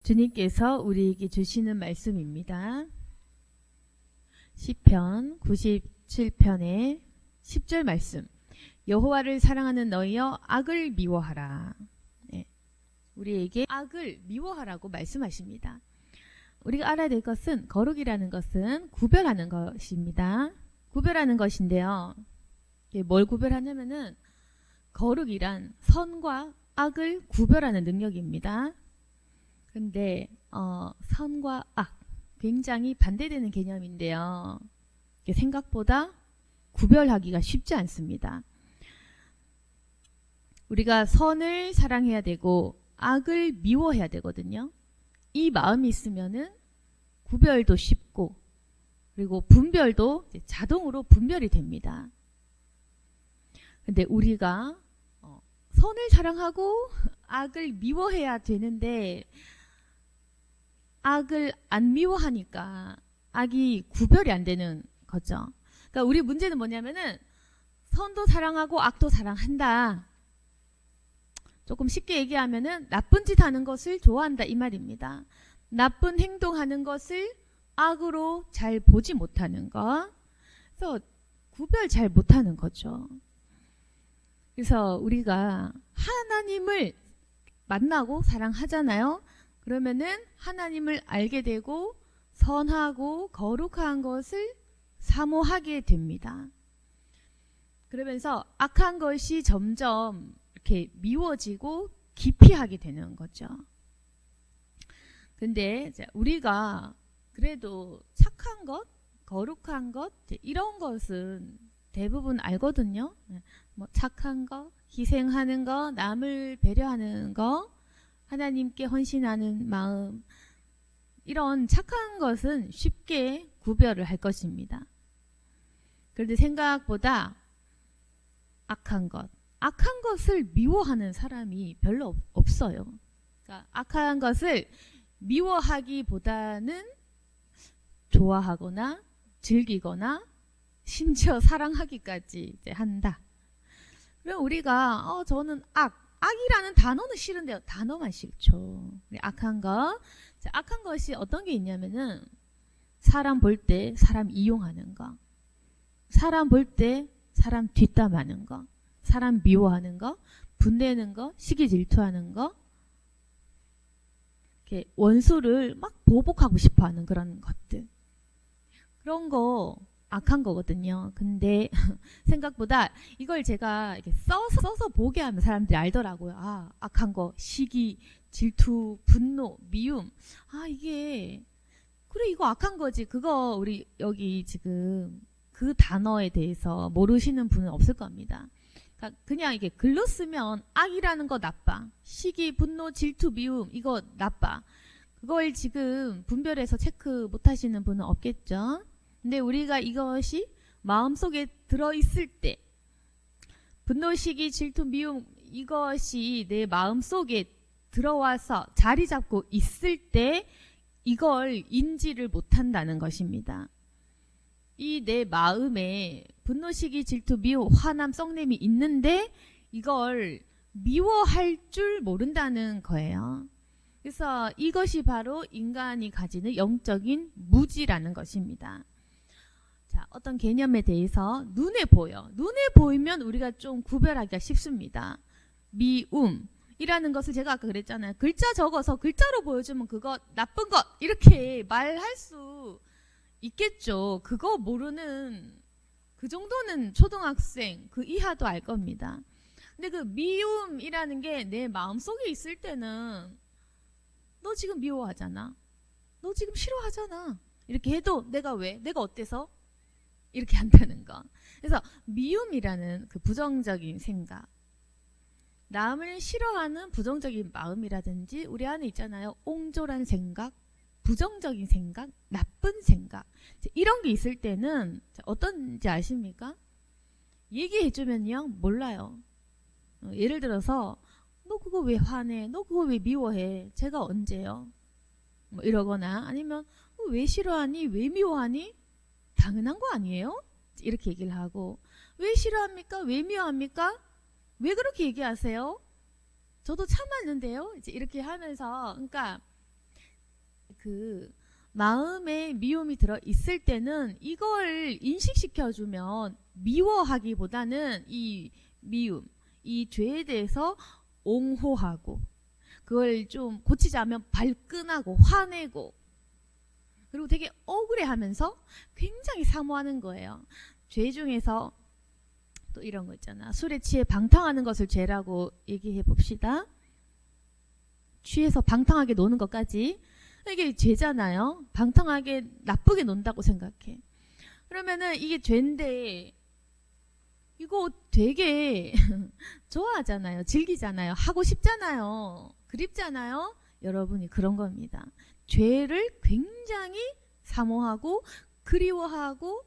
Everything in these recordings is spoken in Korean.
주님께서 우리에게 주시는 말씀입니다. 시편 97편의 10절 말씀. 여호와를 사랑하는 너희여 악을 미워하라. 네. 우리에게 악을 미워하라고 말씀하십니다. 우리가 알아야 될 것은 거룩이라는 것은 구별하는 것입니다. 구별하는 것인데요. 뭘 구별하냐면은 거룩이란 선과 악을 구별하는 능력입니다. 근데 선과 악 굉장히 반대되는 개념인데요. 생각보다 구별하기가 쉽지 않습니다. 우리가 선을 사랑해야 되고 악을 미워해야 되거든요. 이 마음이 있으면은 구별도 쉽고 그리고 분별도 자동으로 분별이 됩니다. 근데 우리가 선을 사랑하고 악을 미워해야 되는데 악을 안 미워하니까 악이 구별이 안 되는 거죠. 그러니까 우리 문제는 뭐냐면은 선도 사랑하고 악도 사랑한다. 조금 쉽게 얘기하면은 나쁜 짓 하는 것을 좋아한다 이 말입니다. 나쁜 행동하는 것을 악으로 잘 보지 못하는 거. 그래서 구별 잘 못하는 거죠. 그래서 우리가 하나님을 만나고 사랑하잖아요. 그러면은 하나님을 알게 되고 선하고 거룩한 것을 사모하게 됩니다. 그러면서 악한 것이 점점 이렇게 미워지고 기피하게 되는 거죠. 근데 우리가 그래도 착한 것, 거룩한 것 이런 것은 대부분 알거든요. 뭐 착한 거, 희생하는 거, 남을 배려하는 거, 하나님께 헌신하는 마음 이런 착한 것은 쉽게 구별을 할 것입니다. 그런데 생각보다 악한 것을 미워하는 사람이 별로 없어요. 그러니까 악한 것을 미워하기보다는 좋아하거나 즐기거나 심지어 사랑하기까지 이제 한다. 그럼 우리가 저는 악이라는 단어는 싫은데요. 단어만 싫죠. 악한 것이 어떤 게 있냐면은 사람 볼 때 사람 이용하는 거, 사람 볼 때 사람 뒷담하는 거, 사람 미워하는 거, 분내는 거, 시기 질투하는 거, 이렇게 원수를 막 보복하고 싶어하는 그런 것들. 그런 거 악한 거거든요. 근데 생각보다 이걸 제가 이렇게 써서 보게 하면 사람들이 알더라고요. 악한 거, 시기, 질투, 분노, 미움. 이게 그래 이거 악한 거지. 그거 우리 여기 지금 그 단어에 대해서 모르시는 분은 없을 겁니다. 그냥 이게 글로 쓰면 악이라는 거 나빠. 시기, 분노, 질투, 미움 이거 나빠. 그걸 지금 분별해서 체크 못 하시는 분은 없겠죠. 근데 우리가 이것이 마음속에 들어있을 때 분노, 시기, 질투, 미움 이것이 내 마음속에 들어와서 자리 잡고 있을 때 이걸 인지를 못한다는 것입니다. 이 내 마음에 분노, 시기, 질투, 미움, 화남, 썩냄이 있는데 이걸 미워할 줄 모른다는 거예요. 그래서 이것이 바로 인간이 가지는 영적인 무지라는 것입니다. 자, 어떤 개념에 대해서 눈에 보여. 눈에 보이면 우리가 좀 구별하기가 쉽습니다. 미움이라는 것을 제가 아까 그랬잖아요. 글자 적어서 글자로 보여주면 그거 나쁜 것 이렇게 말할 수 있겠죠. 그거 모르는 그 정도는 초등학생 그 이하도 알 겁니다. 근데 그 미움이라는 게 내 마음속에 있을 때는 너 지금 미워하잖아. 너 지금 싫어하잖아. 이렇게 해도 내가 어때서? 이렇게 한다는 거. 그래서 미움이라는 그 부정적인 생각, 남을 싫어하는 부정적인 마음이라든지 우리 안에 있잖아요. 옹졸한 생각, 부정적인 생각, 나쁜 생각 이런 게 있을 때는 어떤지 아십니까? 얘기해주면요 몰라요. 예를 들어서 너 그거 왜 화내? 너 그거 왜 미워해? 제가 언제요? 뭐 이러거나 아니면 왜 싫어하니? 왜 미워하니? 당연한 거 아니에요? 이렇게 얘기를 하고 왜 싫어합니까? 왜 미워합니까? 왜 그렇게 얘기하세요? 저도 참았는데요. 이제 이렇게 하면서 그러니까 그 마음에 미움이 들어 있을 때는 이걸 인식시켜주면 미워하기보다는 이 미움, 이 죄에 대해서 옹호하고 그걸 좀 고치자면 발끈하고 화내고 그리고 되게 억울해하면서 굉장히 사모하는 거예요. 죄 중에서 또 이런 거 있잖아. 술에 취해 방탕하는 것을 죄라고 얘기해 봅시다. 취해서 방탕하게 노는 것까지 이게 죄잖아요. 방탕하게 나쁘게 논다고 생각해. 그러면은 이게 죄인데 이거 되게 좋아하잖아요. 즐기잖아요. 하고 싶잖아요. 그립잖아요. 여러분이 그런 겁니다. 죄를 굉장히 사모하고 그리워하고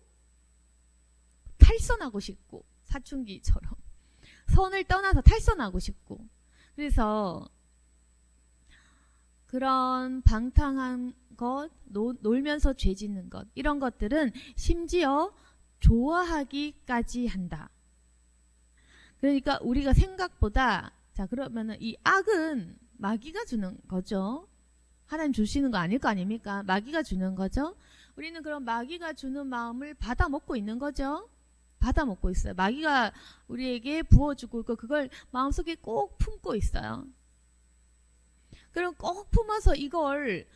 탈선하고 싶고 사춘기처럼 선을 떠나서 탈선하고 싶고 그래서 그런 방탕한 것, 놀면서 죄 짓는 것 이런 것들은 심지어 좋아하기까지 한다. 그러니까 우리가 생각보다 자 그러면은 이 악은 마귀가 주는 거죠. 하나님 주시는 거 아닐 거 아닙니까? 마귀가 주는 거죠. 우리는 그런 마귀가 주는 마음을 받아 먹고 있는 거죠. 받아 먹고 있어요. 마귀가 우리에게 부어주고 있고 그걸 마음속에 꼭 품고 있어요. 그럼 꼭 품어서 이걸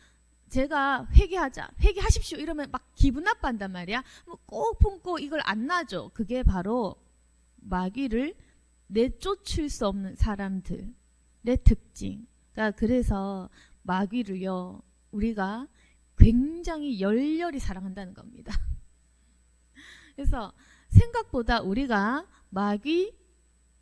제가 회개하십시오 이러면 막 기분 나빠한단 말이야. 꼭 품고 이걸 안 놔줘. 그게 바로 마귀를 내쫓을 수 없는 사람들의 특징. 그러니까 그래서 마귀를요 우리가 굉장히 열렬히 사랑한다는 겁니다. 그래서 생각보다 우리가 마귀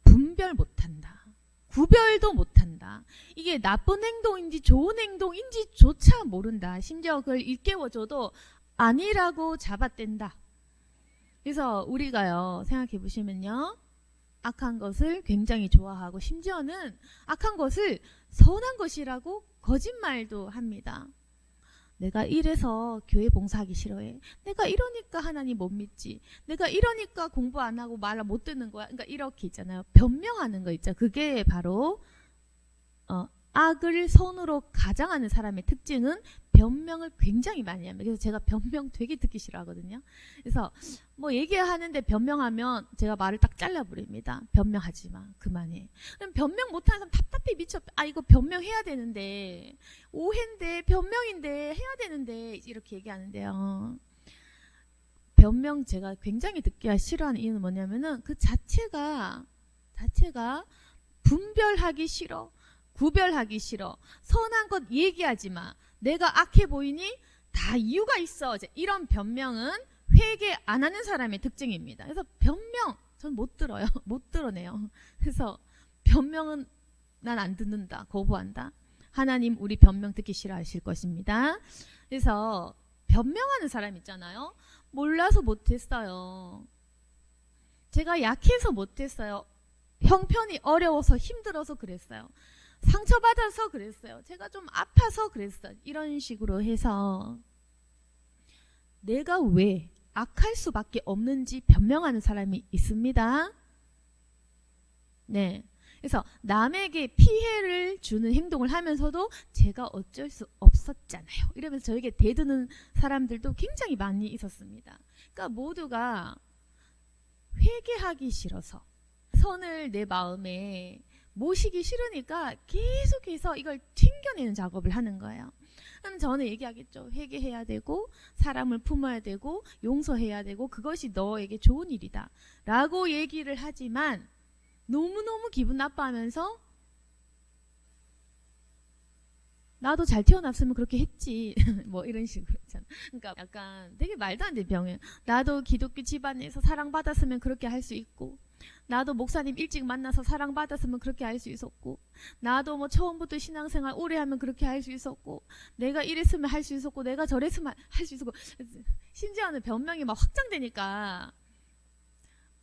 분별 못한다. 구별도 못한다. 이게 나쁜 행동인지 좋은 행동인지조차 모른다. 심지어 그걸 일깨워줘도 아니라고 잡아댄다. 그래서 우리가요 생각해 보시면요 악한 것을 굉장히 좋아하고 심지어는 악한 것을 선한 것이라고 거짓말도 합니다. 내가 이래서 교회 봉사하기 싫어해. 내가 이러니까 하나님 못 믿지. 내가 이러니까 공부 안 하고 말 못 듣는 거야. 그러니까 이렇게 있잖아요. 변명하는 거 있죠. 그게 바로 악을 선으로 가장하는 사람의 특징은 변명을 굉장히 많이 합니다. 그래서 제가 변명 되게 듣기 싫어하거든요. 그래서 뭐 얘기하는데 변명하면 제가 말을 딱 잘라버립니다. 변명하지 마. 그만해. 그럼 변명 못하는 사람 답답해 미쳐. 아 이거 변명해야 되는데 오해인데 변명인데 해야 되는데 이렇게 얘기하는데요. 변명 제가 굉장히 듣기 싫어하는 이유는 뭐냐면은 그 자체가 분별하기 싫어. 구별하기 싫어. 선한 것 얘기하지 마. 내가 악해 보이니 다 이유가 있어. 이런 변명은 회개 안 하는 사람의 특징입니다. 그래서 변명 전 못 들어요. 못 들어내요. 그래서 변명은 난 안 듣는다. 거부한다. 하나님 우리 변명 듣기 싫어하실 것입니다. 그래서 변명하는 사람 있잖아요. 몰라서 못했어요. 제가 약해서 못했어요. 형편이 어려워서 힘들어서 그랬어요. 상처받아서 그랬어요. 제가 좀 아파서 그랬어요. 이런 식으로 해서 내가 왜 악할 수밖에 없는지 변명하는 사람이 있습니다. 네. 그래서 남에게 피해를 주는 행동을 하면서도 제가 어쩔 수 없었잖아요. 이러면서 저에게 대드는 사람들도 굉장히 많이 있었습니다. 그러니까 모두가 회개하기 싫어서 선을 내 마음에 모시기 싫으니까 계속해서 이걸 튕겨내는 작업을 하는 거예요. 그럼 저는 얘기하겠죠. 회개해야 되고 사람을 품어야 되고 용서해야 되고 그것이 너에게 좋은 일이다 라고 얘기를 하지만 너무너무 기분 나빠하면서 나도 잘 태어났으면 그렇게 했지 뭐 이런 식으로 있잖아. 그러니까 약간 되게 말도 안 되는 병이에요. 나도 기독교 집안에서 사랑받았으면 그렇게 할 수 있고 나도 목사님 일찍 만나서 사랑받았으면 그렇게 할 수 있었고 나도 뭐 처음부터 신앙생활 오래 하면 그렇게 할 수 있었고 내가 이랬으면 할 수 있었고 내가 저랬으면 할 수 있었고 심지어는 변명이 막 확장되니까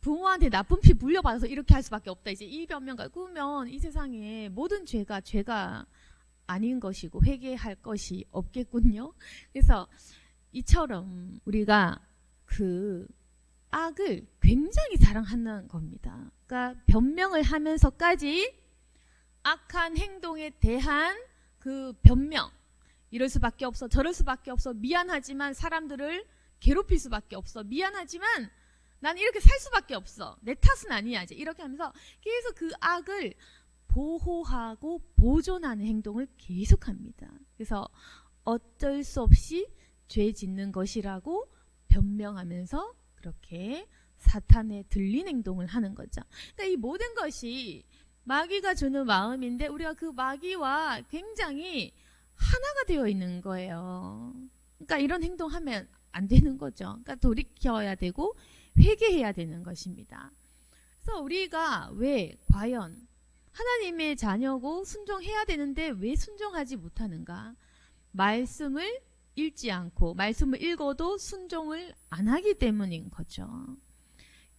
부모한테 나쁜 피 물려받아서 이렇게 할 수밖에 없다. 이제 이 변명과 꾸면 이 세상에 모든 죄가 아닌 것이고 회개할 것이 없겠군요. 그래서 이처럼 우리가 그 악을 굉장히 사랑하는 겁니다. 그러니까 변명을 하면서까지 악한 행동에 대한 그 변명 이럴 수밖에 없어, 저럴 수밖에 없어, 미안하지만 사람들을 괴롭힐 수밖에 없어, 미안하지만 난 이렇게 살 수밖에 없어, 내 탓은 아니야, 이제 이렇게 하면서 계속 그 악을 보호하고 보존하는 행동을 계속합니다. 그래서 어쩔 수 없이 죄 짓는 것이라고 변명하면서 그렇게 사탄에 들린 행동을 하는 거죠. 그러니까 이 모든 것이 마귀가 주는 마음인데 우리가 그 마귀와 굉장히 하나가 되어 있는 거예요. 그러니까 이런 행동하면 안 되는 거죠. 그러니까 돌이켜야 되고 회개해야 되는 것입니다. 그래서 우리가 왜 과연 하나님의 자녀고 순종해야 되는데 왜 순종하지 못하는가? 말씀을 읽지 않고 말씀을 읽어도 순종을 안 하기 때문인 거죠.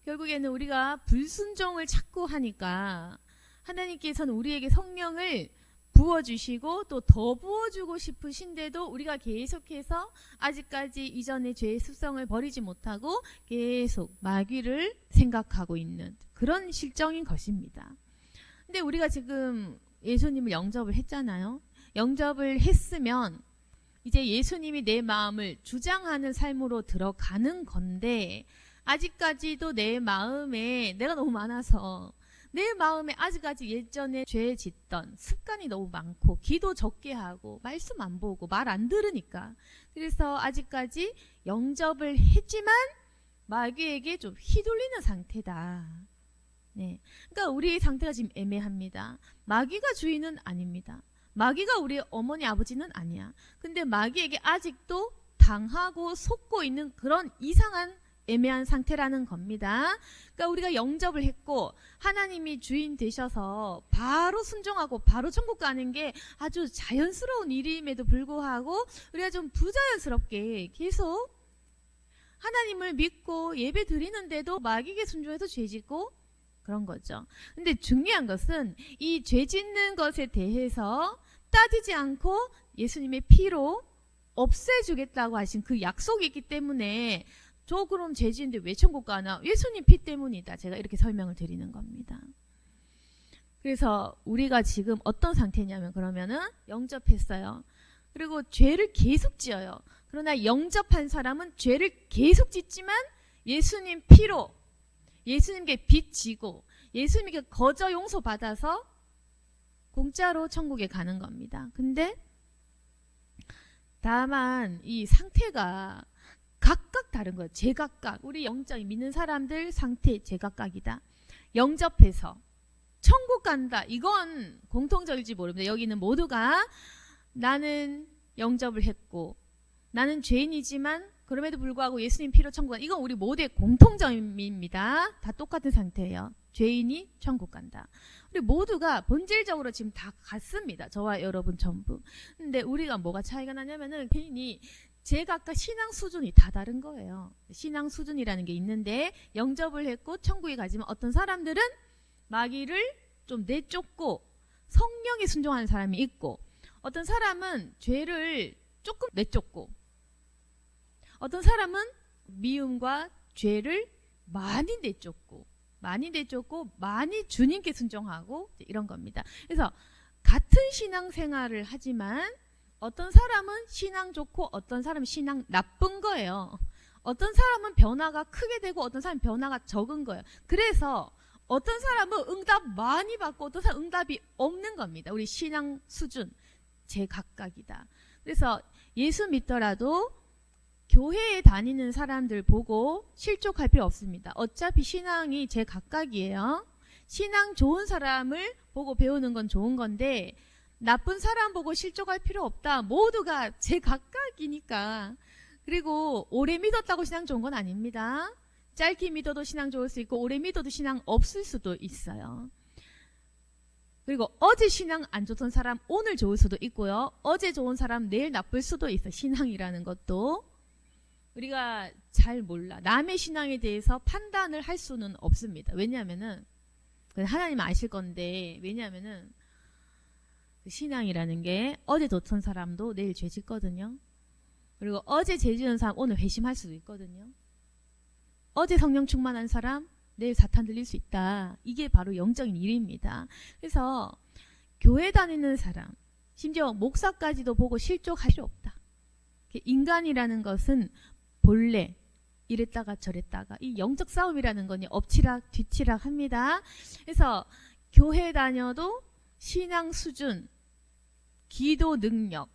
결국에는 우리가 불순종을 자꾸 하니까 하나님께서는 우리에게 성령을 부어주시고 또 더 부어주고 싶으신데도 우리가 계속해서 아직까지 이전의 죄의 습성을 버리지 못하고 계속 마귀를 생각하고 있는 그런 실정인 것입니다. 근데 우리가 지금 예수님을 영접을 했잖아요. 영접을 했으면 이제 예수님이 내 마음을 주장하는 삶으로 들어가는 건데 아직까지도 내 마음에 내가 너무 많아서 내 마음에 아직까지 예전에 죄 짓던 습관이 너무 많고 기도 적게 하고 말씀 안 보고 말 안 들으니까 그래서 아직까지 영접을 했지만 마귀에게 좀 휘둘리는 상태다. 네, 그러니까 우리의 상태가 지금 애매합니다. 마귀가 주인은 아닙니다. 마귀가 우리 어머니 아버지는 아니야. 근데 마귀에게 아직도 당하고 속고 있는 그런 이상한 애매한 상태라는 겁니다. 그러니까 우리가 영접을 했고 하나님이 주인 되셔서 바로 순종하고 바로 천국 가는 게 아주 자연스러운 일임에도 불구하고 우리가 좀 부자연스럽게 계속 하나님을 믿고 예배 드리는데도 마귀에게 순종해서 죄 짓고 그런 거죠. 근데 중요한 것은 이 죄 짓는 것에 대해서 따지지 않고 예수님의 피로 없애주겠다고 하신 그 약속이 있기 때문에 저 그럼 죄 짓는데 왜 천국 가나? 예수님 피 때문이다. 제가 이렇게 설명을 드리는 겁니다. 그래서 우리가 지금 어떤 상태냐면 그러면은 영접했어요. 그리고 죄를 계속 지어요. 그러나 영접한 사람은 죄를 계속 짓지만 예수님 피로 예수님께 빚 지고 예수님께 거저 용서 받아서 공짜로 천국에 가는 겁니다. 근데 다만 이 상태가 각각 다른 거예요. 제각각 우리 영적 믿는 사람들 상태 제각각이다. 영접해서 천국 간다. 이건 공통적일지 모릅니다. 여기는 모두가 나는 영접을 했고 나는 죄인이지만 그럼에도 불구하고 예수님 피로 천국 간다. 이건 우리 모두의 공통점입니다. 다 똑같은 상태예요. 죄인이 천국 간다. 우리 모두가 본질적으로 지금 다 같습니다. 저와 여러분 전부. 근데 우리가 뭐가 차이가 나냐면은 괜히 제각각 신앙 수준이 다 다른 거예요. 신앙 수준이라는 게 있는데 영접을 했고 천국에 가지만 어떤 사람들은 마귀를 좀 내쫓고 성령에 순종하는 사람이 있고 어떤 사람은 죄를 조금 내쫓고 어떤 사람은 미움과 죄를 많이 내쫓고 많이 주님께 순종하고 이런 겁니다. 그래서 같은 신앙생활을 하지만 어떤 사람은 신앙 좋고 어떤 사람은 신앙 나쁜 거예요. 어떤 사람은 변화가 크게 되고 어떤 사람은 변화가 적은 거예요. 그래서 어떤 사람은 응답 많이 받고 어떤 사람은 응답이 없는 겁니다. 우리 신앙 수준 제각각이다. 그래서 예수 믿더라도 교회에 다니는 사람들 보고 실족할 필요 없습니다. 어차피 신앙이 제각각이에요. 신앙 좋은 사람을 보고 배우는 건 좋은 건데 나쁜 사람 보고 실족할 필요 없다. 모두가 제각각이니까. 그리고 오래 믿었다고 신앙 좋은 건 아닙니다. 짧게 믿어도 신앙 좋을 수 있고 오래 믿어도 신앙 없을 수도 있어요. 그리고 어제 신앙 안 좋던 사람 오늘 좋을 수도 있고요. 어제 좋은 사람 내일 나쁠 수도 있어요. 신앙이라는 것도. 우리가 잘 몰라. 남의 신앙에 대해서 판단을 할 수는 없습니다. 왜냐하면은 하나님 아실 건데 왜냐하면은 신앙이라는 게 어제 좋던 사람도 내일 죄 짓거든요. 그리고 어제 죄 지은 사람 오늘 회심할 수도 있거든요. 어제 성령 충만한 사람 내일 사탄 들릴 수 있다. 이게 바로 영적인 일입니다. 그래서 교회 다니는 사람 심지어 목사까지도 보고 실족할 필요 없다. 인간이라는 것은 본래 이랬다가 저랬다가 이 영적 싸움이라는 건 엎치락 뒤치락 합니다. 그래서 교회 다녀도 신앙 수준, 기도 능력,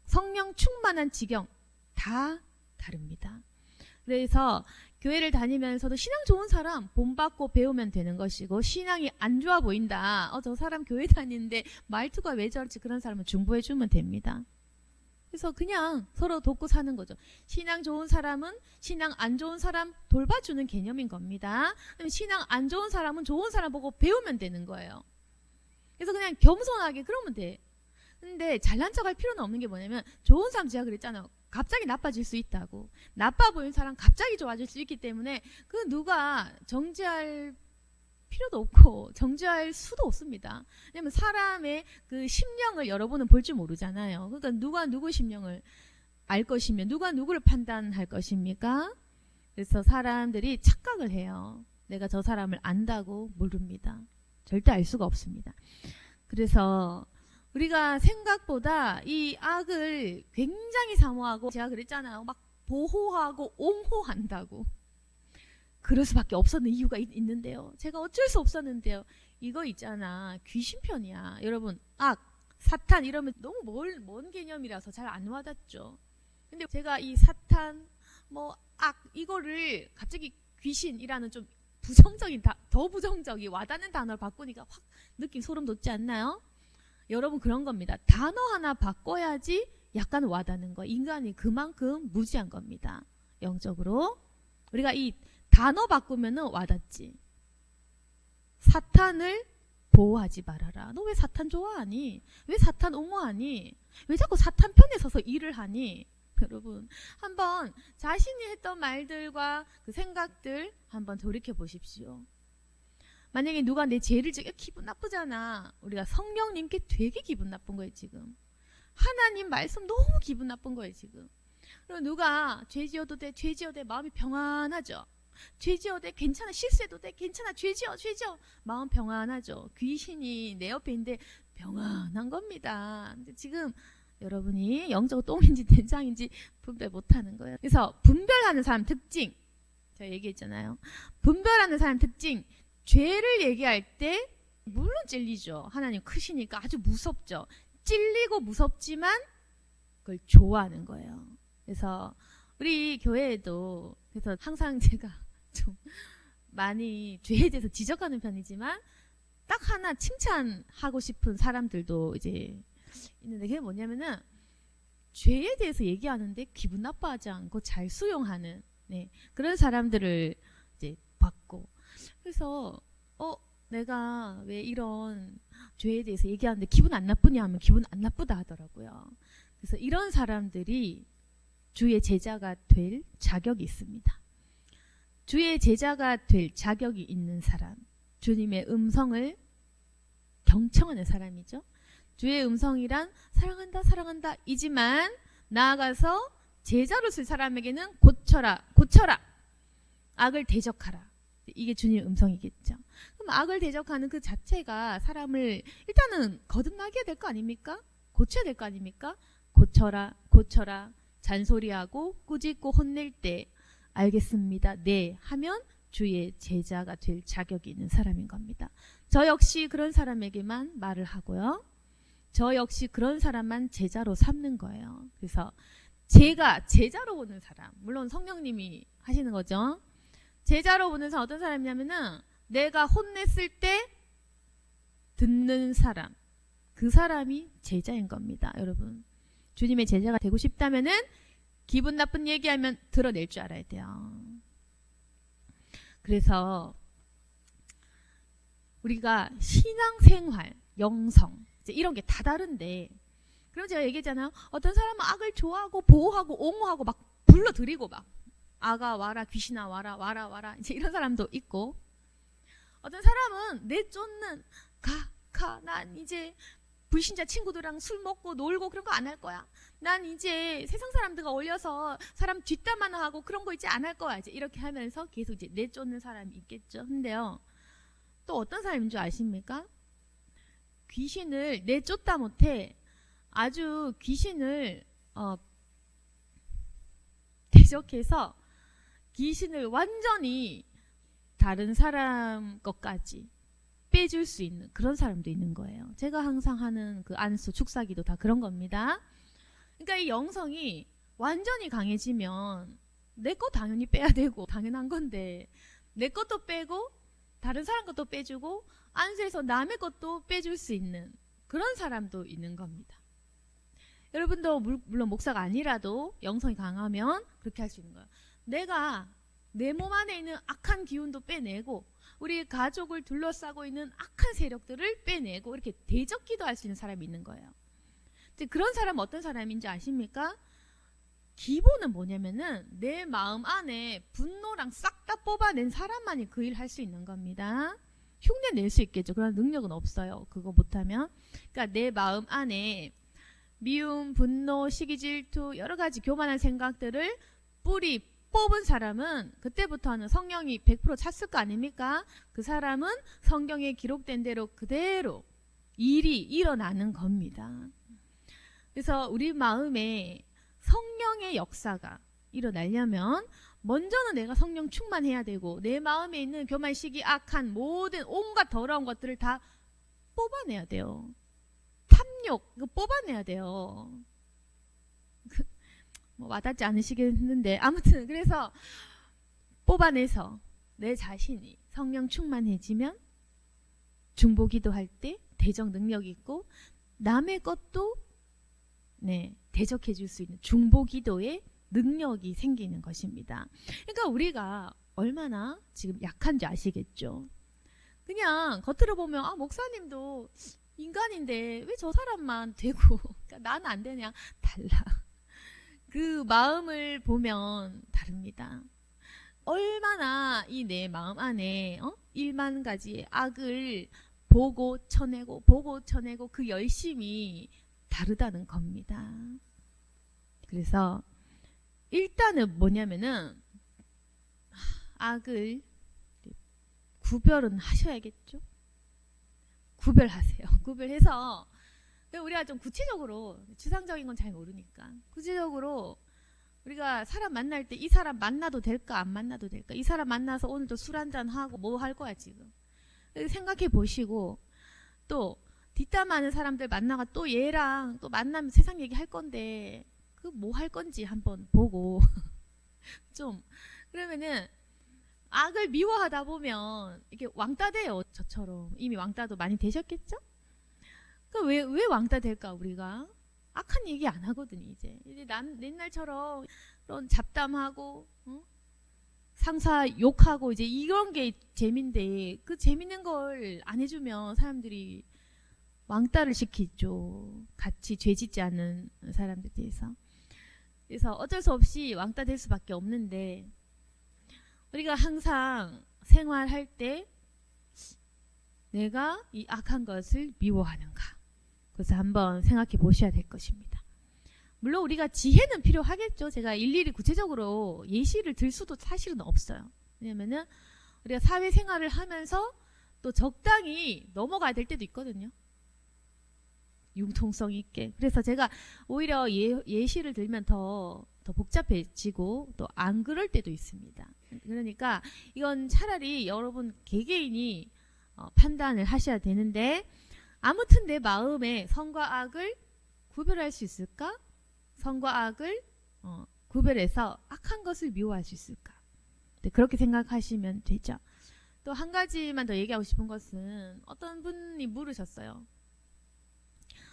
성령 충만한 지경 다 다릅니다. 그래서 교회를 다니면서도 신앙 좋은 사람 본받고 배우면 되는 것이고, 신앙이 안 좋아 보인다, 저 사람 교회 다니는데 말투가 왜 저렇지, 그런 사람은 중보해 주면 됩니다. 그래서 그냥 서로 돕고 사는 거죠. 신앙 좋은 사람은 신앙 안 좋은 사람 돌봐주는 개념인 겁니다. 신앙 안 좋은 사람은 좋은 사람 보고 배우면 되는 거예요. 그래서 그냥 겸손하게 그러면 돼. 근데 잘난 척할 필요는 없는 게 뭐냐면, 좋은 사람 제가 그랬잖아요. 갑자기 나빠질 수 있다고. 나빠 보이는 사람 갑자기 좋아질 수 있기 때문에 그 누가 정죄할 필요도 없고 정죄할 수도 없습니다. 왜냐면 사람의 그 심령을 여러분은 볼 줄 모르잖아요. 그러니까 누가 누구 심령을 알 것이며 누가 누구를 판단할 것입니까? 그래서 사람들이 착각을 해요. 내가 저 사람을 안다고 모릅니다. 절대 알 수가 없습니다. 그래서 우리가 생각보다 이 악을 굉장히 사모하고, 제가 그랬잖아요. 막 보호하고 옹호한다고. 그럴 수밖에 없었는 이유가 있는데요. 제가 어쩔 수 없었는데요. 이거 있잖아. 귀신 편이야. 여러분, 악, 사탄 이러면 너무 먼 개념이라서 잘 안 와닿죠. 근데 제가 이 사탄, 악 이거를 갑자기 귀신이라는 좀 부정적인, 더 부정적인 와닿는 단어를 바꾸니까 확 느낌 소름 돋지 않나요? 여러분, 그런 겁니다. 단어 하나 바꿔야지 약간 와닿는 거. 인간이 그만큼 무지한 겁니다. 영적으로. 우리가 이 단어 바꾸면은 와닿지. 사탄을 보호하지 말아라. 너 왜 사탄 좋아하니? 왜 사탄 옹호하니? 왜 자꾸 사탄 편에 서서 일을 하니? 여러분, 한번 자신이 했던 말들과 그 생각들 한번 돌이켜 보십시오. 만약에 누가 내 죄를 지게 기분 나쁘잖아. 우리가 성령님께 되게 기분 나쁜 거예요, 지금. 하나님 말씀 너무 기분 나쁜 거예요, 지금. 그리고 누가 죄 지어도 돼, 죄 지어도 돼, 마음이 평안하죠. 죄 지어도 돼, 괜찮아, 실수해도 돼, 괜찮아, 죄 지어, 마음 평안하죠. 귀신이 내 옆에 있는데 평안한 겁니다. 근데 지금 여러분이 영적 똥인지 된장인지 분별 못하는 거예요. 그래서 분별하는 사람 특징, 제가 얘기했잖아요. 분별하는 사람 특징, 죄를 얘기할 때 물론 찔리죠. 하나님 크시니까 아주 무섭죠. 찔리고 무섭지만 그걸 좋아하는 거예요. 그래서 우리 교회에도, 그래서 항상 제가 좀 많이 죄에 대해서 지적하는 편이지만 딱 하나 칭찬하고 싶은 사람들도 이제 있는데, 그게 뭐냐면은 죄에 대해서 얘기하는데 기분 나빠하지 않고 잘 수용하는, 그런 사람들을 이제 봤고, 그래서 내가 왜 이런 죄에 대해서 얘기하는데 기분 안 나쁘냐 하면 기분 안 나쁘다 하더라고요. 그래서 이런 사람들이 주의 제자가 될 자격이 있습니다. 주의 제자가 될 자격이 있는 사람, 주님의 음성을 경청하는 사람이죠. 주의 음성이란 사랑한다 이지만 나아가서 제자로 쓸 사람에게는 고쳐라 악을 대적하라, 이게 주님의 음성이겠죠. 그럼 악을 대적하는 그 자체가 사람을 일단은 거듭나게 될 거 아닙니까? 고쳐야 될 거 아닙니까? 고쳐라 잔소리하고 꾸짖고 혼낼 때 알겠습니다, 네 하면 주의 제자가 될 자격이 있는 사람인 겁니다. 저 역시 그런 사람에게만 말을 하고요. 저 역시 그런 사람만 제자로 삼는 거예요. 그래서 제가 제자로 보는 사람, 물론 성령님이 하시는 거죠. 제자로 보는 사람 어떤 사람이냐면은 내가 혼냈을 때 듣는 사람, 그 사람이 제자인 겁니다. 여러분, 주님의 제자가 되고 싶다면은 기분 나쁜 얘기하면 들어낼 줄 알아야 돼요. 그래서 우리가 신앙생활, 영성 이런 게 다 다른데, 그럼 제가 얘기했잖아요. 어떤 사람은 악을 좋아하고 보호하고 옹호하고 막 불러들이고 막 아가 와라, 귀신아 와라 이제 이런 사람도 있고, 어떤 사람은 내쫓는 난 이제 불신자 친구들이랑 술 먹고 놀고 그런 거 안 할 거야. 난 이제 세상 사람들과 어울려서 사람 뒷담화나 하고 그런 거 이제 안 할 거야. 이제 이렇게 하면서 계속 이제 내쫓는 사람이 있겠죠. 근데요, 또 어떤 사람인 줄 아십니까? 귀신을 내쫓다 못해 아주 귀신을 대적해서 귀신을 완전히 다른 사람 것까지 빼줄 수 있는 그런 사람도 있는 거예요. 제가 항상 하는 그 안수 축사기도 다 그런 겁니다. 그러니까 이 영성이 완전히 강해지면 내 거 당연히 빼야 되고 당연한 건데 내 것도 빼고 다른 사람 것도 빼주고 안수에서 남의 것도 빼줄 수 있는 그런 사람도 있는 겁니다. 여러분도 물론 목사가 아니라도 영성이 강하면 그렇게 할 수 있는 거예요. 내가 내 몸 안에 있는 악한 기운도 빼내고 우리 가족을 둘러싸고 있는 악한 세력들을 빼내고 이렇게 대적 기도할 수 있는 사람이 있는 거예요. 그런 사람은 어떤 사람인지 아십니까? 기본은 뭐냐면은 내 마음 안에 분노랑 싹 다 뽑아낸 사람만이 그 일 할 수 있는 겁니다. 흉내 낼 수 있겠죠. 그런 능력은 없어요. 그거 못하면. 그러니까 내 마음 안에 미움, 분노, 시기, 질투 여러 가지 교만한 생각들을 뿌리 뽑은 사람은 그때부터는 성령이 100% 찼을 거 아닙니까? 그 사람은 성경에 기록된 대로 그대로 일이 일어나는 겁니다. 그래서 우리 마음에 성령의 역사가 일어나려면 먼저는 내가 성령 충만해야 되고 내 마음에 있는 교만, 시기, 악한 모든 온갖 더러운 것들을 다 뽑아내야 돼요. 탐욕 이거 뽑아내야 돼요. 뭐 와닿지 않으시겠는데 아무튼 그래서 뽑아내서 내 자신이 성령 충만해지면 중보기도 할 때 대적 능력이 있고 남의 것도 대적해 줄 수 있는 중보기도의 능력이 생기는 것입니다. 그러니까 우리가 얼마나 지금 약한지 아시겠죠? 그냥 겉으로 보면 목사님도 인간인데 왜 저 사람만 되고 그러니까 나는 안 되냐? 달라. 그 마음을 보면 다릅니다. 얼마나 이 내 마음 안에 1만 가지의 악을 보고 쳐내고 그 열심이 다르다는 겁니다. 그래서 일단은 뭐냐면은 악을 구별은 하셔야겠죠. 구별하세요. 구별해서 우리가 좀 구체적으로 추상적인 건 잘 모르니까 구체적으로 우리가 사람 만날 때 이 사람 만나도 될까 안 만나도 될까 이 사람 만나서 오늘도 술 한잔 하고 뭐 할 거야 지금 생각해 보시고 또 뒷담화하는 사람들 만나가 또 얘랑 또 만나면 세상 얘기 할 건데 그 뭐 할 건지 한번 보고 좀 그러면은 악을 미워하다 보면 이렇게 왕따 돼요. 저처럼 이미 왕따도 많이 되셨겠죠? 왜 왕따 될까 우리가? 악한 얘기 안 하거든요. 이제 옛날처럼 그런 잡담하고 상사 욕하고 이제 이런 게 재민데 그 재밌는 걸 안 해주면 사람들이 왕따를 시키죠. 같이 죄 짓지 않는 사람들에 대해서. 그래서 어쩔 수 없이 왕따 될 수밖에 없는데 우리가 항상 생활할 때 내가 이 악한 것을 미워하는가? 그래서 한번 생각해 보셔야 될 것입니다. 물론 우리가 지혜는 필요하겠죠. 제가 일일이 구체적으로 예시를 들 수도 사실은 없어요. 왜냐면은 우리가 사회생활을 하면서 또 적당히 넘어가야 될 때도 있거든요. 융통성 있게. 그래서 제가 오히려 예시를 들면 더 복잡해지고 또 안 그럴 때도 있습니다. 그러니까 이건 차라리 여러분 개개인이 판단을 하셔야 되는데 아무튼 내 마음에 선과 악을 구별할 수 있을까? 선과 악을 구별해서 악한 것을 미워할 수 있을까? 네, 그렇게 생각하시면 되죠. 또 한 가지만 더 얘기하고 싶은 것은 어떤 분이 물으셨어요.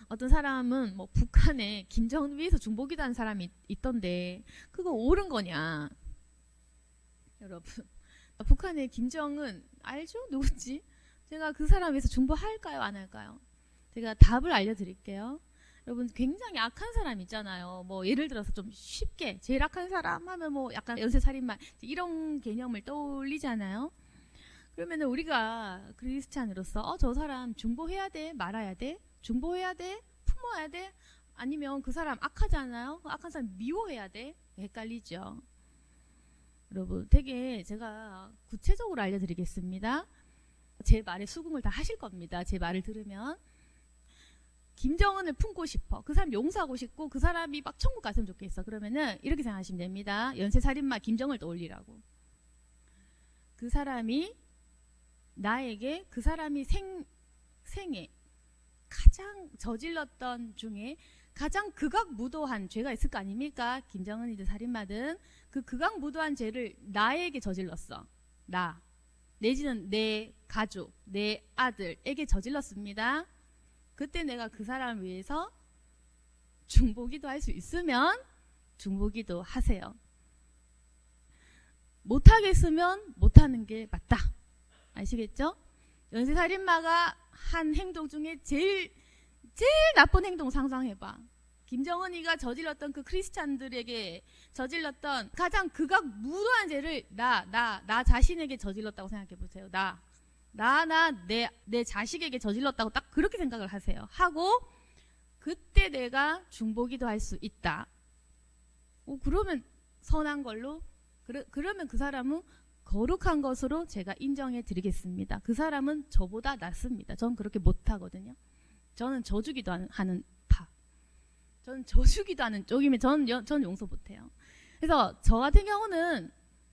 어떤 사람은 뭐 북한에 김정은 위해서 중보기도 한 사람이 있던데 그거 옳은 거냐? 여러분 북한의 김정은 알죠? 누구지? 제가 그 사람 위해서 중보할까요? 안 할까요? 제가 답을 알려드릴게요. 여러분 굉장히 악한 사람 있잖아요. 뭐 예를 들어서 좀 쉽게 제일 악한 사람 하면 뭐 약간 연쇄살인마 이런 개념을 떠올리잖아요. 그러면 우리가 크리스찬으로서 저 사람 중보해야 돼? 말아야 돼? 중보해야 돼? 품어야 돼? 아니면 그 사람 악하잖아요. 악한 사람 미워해야 돼? 헷갈리죠. 여러분 되게 제가 구체적으로 알려드리겠습니다. 제 말에 수긍을 다 하실 겁니다. 제 말을 들으면 김정은을 품고 싶어. 그 사람 용서하고 싶고 그 사람이 막 천국 갔으면 좋겠어. 그러면은 이렇게 생각하시면 됩니다. 연쇄살인마 김정을 떠올리라고. 그 사람이 나에게 그 사람이 생에 가장 저질렀던 중에 가장 극악무도한 죄가 있을 거 아닙니까? 김정은이든 살인마든 그 극악무도한 죄를 나에게 저질렀어. 나 내지는 내 가족, 내 아들에게 저질렀습니다. 그때 내가 그 사람을 위해서 중보기도 할 수 있으면 중보기도 하세요. 못하겠으면 못하는 게 맞다. 아시겠죠? 연쇄살인마가 한 행동 중에 제일 나쁜 행동 상상해봐. 김정은이가 저질렀던 그 크리스찬들에게 저질렀던 가장 극악무도한 죄를 나 자신에게 저질렀다고 생각해보세요. 내 자식에게 저질렀다고 딱 그렇게 생각을 하세요. 하고 그때 내가 중보기도 할 수 있다. 그러면 선한 걸로 그러면 그 사람은 거룩한 것으로 제가 인정해 드리겠습니다. 그 사람은 저보다 낫습니다. 저는 그렇게 못하거든요. 저는 저주기도 하는 파. 저는 저주기도 하는 쪽이면 저는 용서 못해요. 그래서 저 같은 경우는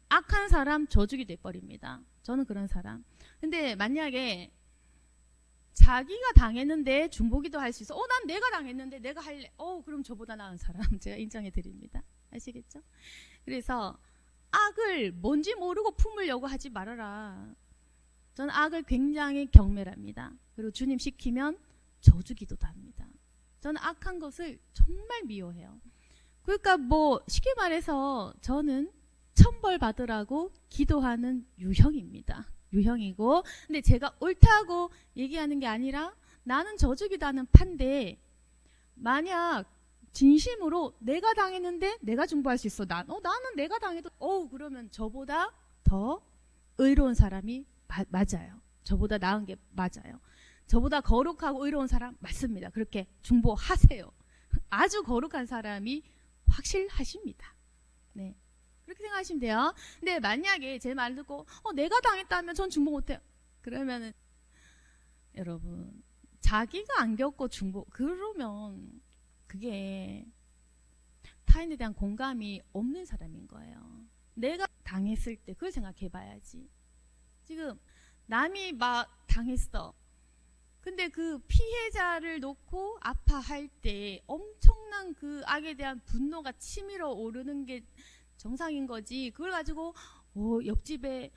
악한 사람 저주기 돼버립니다. 저는 그런 사람. 근데 만약에 자기가 당했는데 중보기도 할 수 있어. 난 내가 당했는데 내가 할래. 그럼 저보다 나은 사람 제가 인정해 드립니다. 아시겠죠? 그래서 악을 뭔지 모르고 품으려고 하지 말아라. 저는 악을 굉장히 경멸합니다. 그리고 주님 시키면 저주기도도 합니다. 저는 악한 것을 정말 미워해요. 그러니까 쉽게 말해서 저는 천벌 받으라고 기도하는 유형입니다. 유형이고, 근데 제가 옳다고 얘기하는 게 아니라 나는 저주기도하는 판데 만약 진심으로 내가 당했는데 내가 중보할 수 있어. 나는 내가 당해도 그러면 저보다 더 의로운 사람이 맞아요. 저보다 나은 게 맞아요. 저보다 거룩하고 의로운 사람 맞습니다. 그렇게 중보하세요. 아주 거룩한 사람이 확실하십니다. 네, 그렇게 생각하시면 돼요. 근데 만약에 제 말 듣고 내가 당했다면 전 중보 못해요. 그러면은 여러분 자기가 안 겪고 중보 그러면 그게 타인에 대한 공감이 없는 사람인 거예요. 내가 당했을 때 그걸 생각해 봐야지. 지금 남이 막 당했어. 근데 그 피해자를 놓고 아파할 때 엄청난 그 악에 대한 분노가 치밀어 오르는 게 정상인 거지. 그걸 가지고 옆집에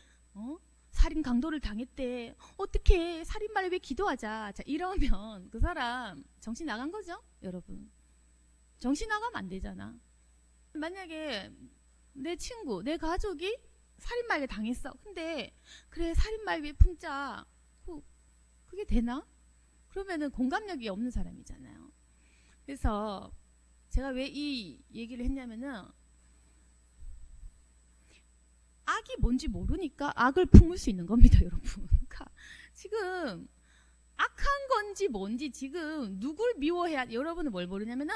살인 강도를 당했대. 어떻게 살인마를 왜 기도하자. 자, 이러면 그 사람 정신 나간 거죠, 여러분. 정신 나가면 안 되잖아. 만약에 내 친구, 내 가족이 살인마에게 당했어. 근데 그래 살인마를 왜 품자. 그게 되나? 그러면은 공감력이 없는 사람이잖아요. 그래서 제가 왜 이 얘기를 했냐면은 악이 뭔지 모르니까 악을 품을 수 있는 겁니다, 여러분. 그러니까 지금 악한 건지 뭔지 지금 누굴 미워해야, 여러분은 뭘 모르냐면은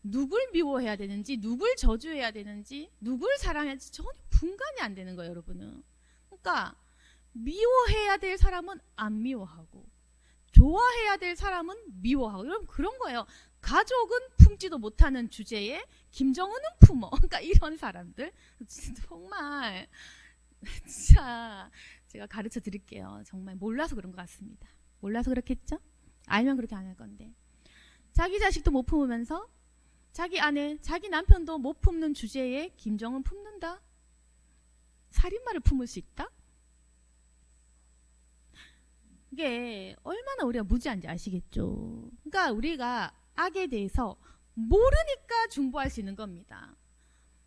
누굴 미워해야 되는지, 누굴 저주해야 되는지, 누굴 사랑해야 되는지 전혀 분간이 안 되는 거예요, 여러분은. 그러니까 미워해야 될 사람은 안 미워하고 좋아해야 될 사람은 미워하고. 여러분 그런 거예요. 가족은 품지도 못하는 주제에 김정은은 품어. 그러니까 이런 사람들 정말 진짜 제가 가르쳐 드릴게요. 정말 몰라서 그런 것 같습니다. 몰라서 그렇겠죠? 알면 그렇게 안 할 건데. 자기 자식도 못 품으면서 자기 아내, 자기 남편도 못 품는 주제에 김정은 품는다? 살인마를 품을 수 있다? 이게 얼마나 우리가 무지한지 아시겠죠? 그러니까 우리가 악에 대해서 모르니까 중보할 수 있는 겁니다.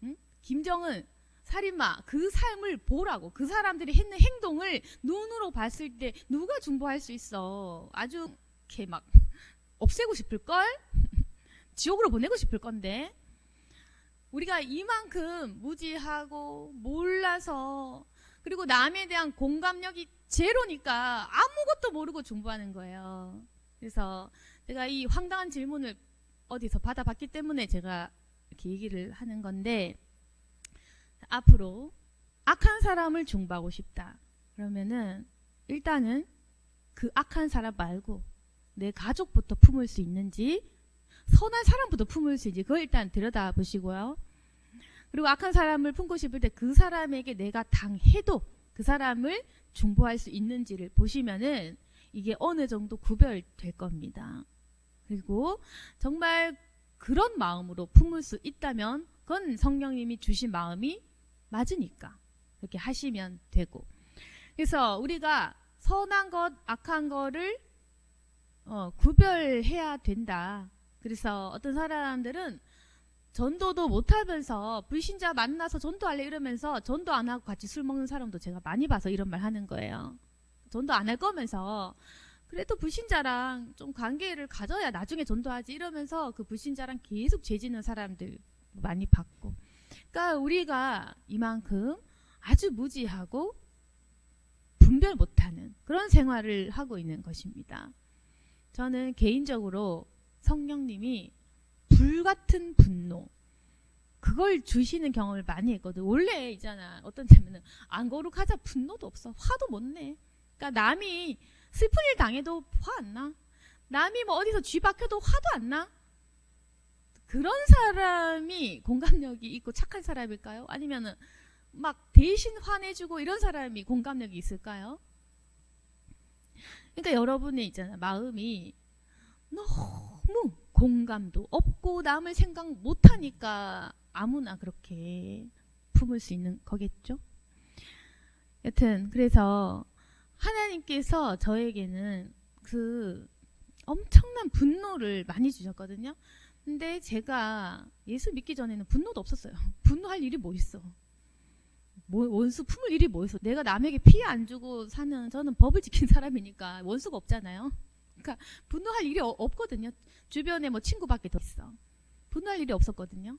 응? 김정은 살인마 그 삶을 보라고, 그 사람들이 했는 행동을 눈으로 봤을 때 누가 중보할 수 있어? 아주 이렇게 막 없애고 싶을걸? 지옥으로 보내고 싶을 건데. 우리가 이만큼 무지하고 몰라서, 그리고 남에 대한 공감력이 제로니까 아무것도 모르고 중보하는 거예요. 그래서 제가 이 황당한 질문을 어디서 받아봤기 때문에 제가 이렇게 얘기를 하는 건데, 앞으로 악한 사람을 중보하고 싶다. 그러면은 일단은 그 악한 사람 말고 내 가족부터 품을 수 있는지, 선한 사람부터 품을 수 있는지 그걸 일단 들여다보시고요. 그리고 악한 사람을 품고 싶을 때 그 사람에게 내가 당해도 그 사람을 중보할 수 있는지를 보시면은 이게 어느 정도 구별될 겁니다. 그리고 정말 그런 마음으로 품을 수 있다면 그건 성령님이 주신 마음이 맞으니까 그렇게 하시면 되고, 그래서 우리가 선한 것, 악한 거를 구별해야 된다. 그래서 어떤 사람들은 전도도 못하면서 불신자 만나서 전도할래 이러면서 전도 안 하고 같이 술 먹는 사람도 제가 많이 봐서 이런 말 하는 거예요. 전도 안 할 거면서 그래도 불신자랑 좀 관계를 가져야 나중에 전도하지 이러면서 그 불신자랑 계속 죄지는 사람들 많이 봤고, 그러니까 우리가 이만큼 아주 무지하고 분별 못하는 그런 생활을 하고 있는 것입니다. 저는 개인적으로 성령님이 불같은 분노 그걸 주시는 경험을 많이 했거든. 원래 있잖아, 어떤 때면은 안 거룩하자 분노도 없어, 화도 못 내. 그러니까 남이 슬픈 일 당해도 화 안 나. 남이 뭐 어디서 쥐 박혀도 화도 안 나. 그런 사람이 공감력이 있고 착한 사람일까요? 아니면은 막 대신 화내주고 이런 사람이 공감력이 있을까요? 그러니까 여러분의 있잖아, 마음이 너무 공감도 없고 남을 생각 못하니까 아무나 그렇게 품을 수 있는 거겠죠. 여튼 그래서 하나님께서 저에게는 그 엄청난 분노를 많이 주셨거든요. 근데 제가 예수 믿기 전에는 분노도 없었어요. 분노할 일이 뭐 있어. 원수 품을 일이 뭐 있어. 내가 남에게 피해 안 주고 사는, 저는 법을 지킨 사람이니까 원수가 없잖아요. 그러니까 분노할 일이 없거든요. 주변에 뭐 친구밖에 더 있어. 분노할 일이 없었거든요.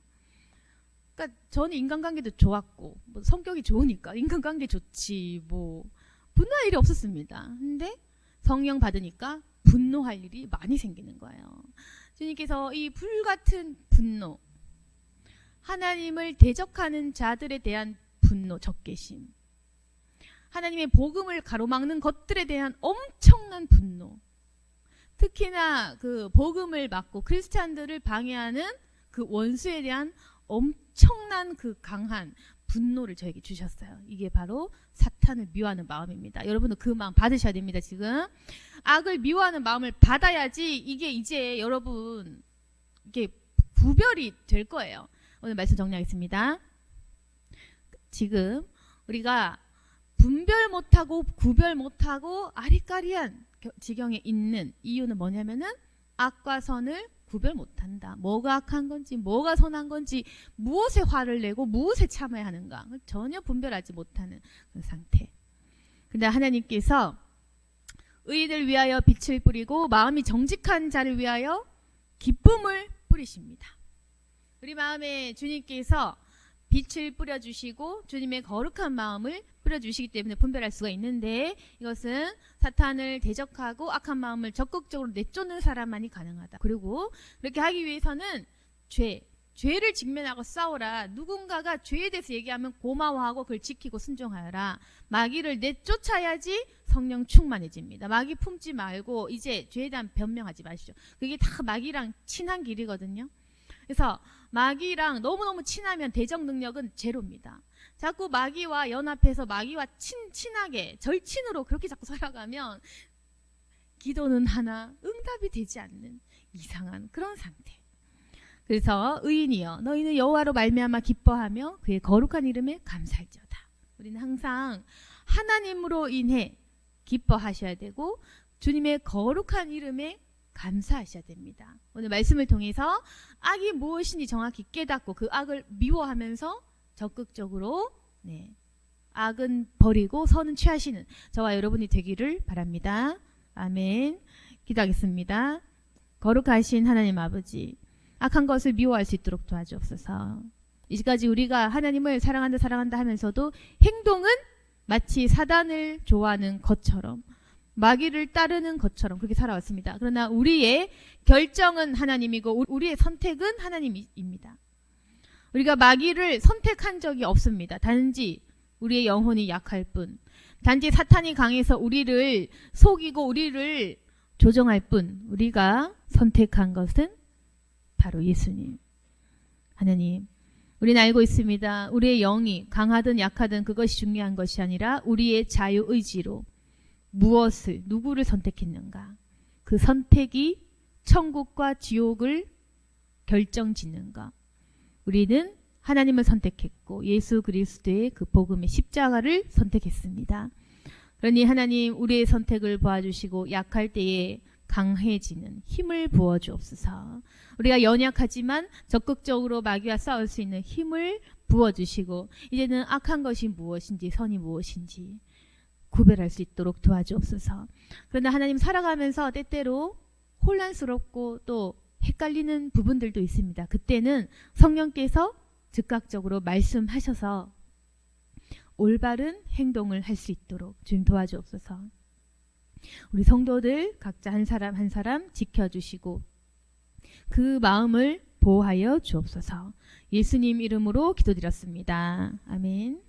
그러니까 저는 인간관계도 좋았고, 뭐 성격이 좋으니까 인간관계 좋지, 뭐 분노할 일이 없었습니다. 근데 성령 받으니까 분노할 일이 많이 생기는 거예요. 주님께서 이 불같은 분노, 하나님을 대적하는 자들에 대한 분노, 적개심, 하나님의 복음을 가로막는 것들에 대한 엄청난 분노, 특히나 그 복음을 막고 크리스찬들을 방해하는 그 원수에 대한 엄청난 그 강한 분노를 저에게 주셨어요. 이게 바로 사탄을 미워하는 마음입니다. 여러분도 그 마음 받으셔야 됩니다. 지금 악을 미워하는 마음을 받아야지 이게 이제 여러분 이게 구별이 될 거예요. 오늘 말씀 정리하겠습니다. 지금 우리가 분별 못하고 구별 못하고 아리까리한 지경에 있는 이유는 뭐냐면은 악과 선을 구별 못한다. 뭐가 악한 건지 뭐가 선한 건지, 무엇에 화를 내고 무엇에 참아야 하는가 전혀 분별하지 못하는 그 상태. 근데 하나님께서 의인을 위하여 빛을 뿌리고 마음이 정직한 자를 위하여 기쁨을 뿌리십니다. 우리 마음에 주님께서 빛을 뿌려주시고 주님의 거룩한 마음을 뿌려주시기 때문에 분별할 수가 있는데, 이것은 사탄을 대적하고 악한 마음을 적극적으로 내쫓는 사람만이 가능하다. 그리고 그렇게 하기 위해서는 죄를 직면하고 싸우라. 누군가가 죄에 대해서 얘기하면 고마워하고 그걸 지키고 순종하여라. 마귀를 내쫓아야지 성령 충만해집니다. 마귀 품지 말고 이제 죄에 대한 변명하지 마시죠. 그게 다 마귀랑 친한 길이거든요. 그래서 마귀랑 너무너무 친하면 대적 능력은 제로입니다. 자꾸 마귀와 연합해서 마귀와 친하게 절친으로 그렇게 자꾸 살아가면 기도는 하나 응답이 되지 않는 이상한 그런 상태. 그래서 의인이여 너희는 여호와로 말미암아 기뻐하며 그의 거룩한 이름에 감사할지어다. 우리는 항상 하나님으로 인해 기뻐하셔야 되고 주님의 거룩한 이름에 감사하셔야 됩니다. 오늘 말씀을 통해서 악이 무엇인지 정확히 깨닫고 그 악을 미워하면서 적극적으로 악은 버리고 선은 취하시는 저와 여러분이 되기를 바랍니다. 아멘. 기도하겠습니다. 거룩하신 하나님 아버지, 악한 것을 미워할 수 있도록 도와주옵소서. 이제까지 우리가 하나님을 사랑한다 하면서도 행동은 마치 사단을 좋아하는 것처럼, 마귀를 따르는 것처럼 그렇게 살아왔습니다. 그러나 우리의 결정은 하나님이고 우리의 선택은 하나님입니다. 우리가 마귀를 선택한 적이 없습니다. 단지 우리의 영혼이 약할 뿐, 단지 사탄이 강해서 우리를 속이고 우리를 조정할 뿐 우리가 선택한 것은 바로 예수님. 하나님, 우리는 알고 있습니다. 우리의 영이 강하든 약하든 그것이 중요한 것이 아니라 우리의 자유의지로 무엇을, 누구를 선택했는가. 그 선택이 천국과 지옥을 결정짓는가. 우리는 하나님을 선택했고 예수 그리스도의 그 복음의 십자가를 선택했습니다. 그러니 하나님 우리의 선택을 도와주시고 약할 때에 강해지는 힘을 부어주옵소서. 우리가 연약하지만 적극적으로 마귀와 싸울 수 있는 힘을 부어주시고 이제는 악한 것이 무엇인지 선이 무엇인지 구별할 수 있도록 도와주옵소서. 그러나 하나님 살아가면서 때때로 혼란스럽고 또 헷갈리는 부분들도 있습니다. 그때는 성령께서 즉각적으로 말씀하셔서 올바른 행동을 할 수 있도록 주님 도와주옵소서. 우리 성도들 각자 한 사람 한 사람 지켜주시고 그 마음을 보호하여 주옵소서. 예수님 이름으로 기도드렸습니다. 아멘.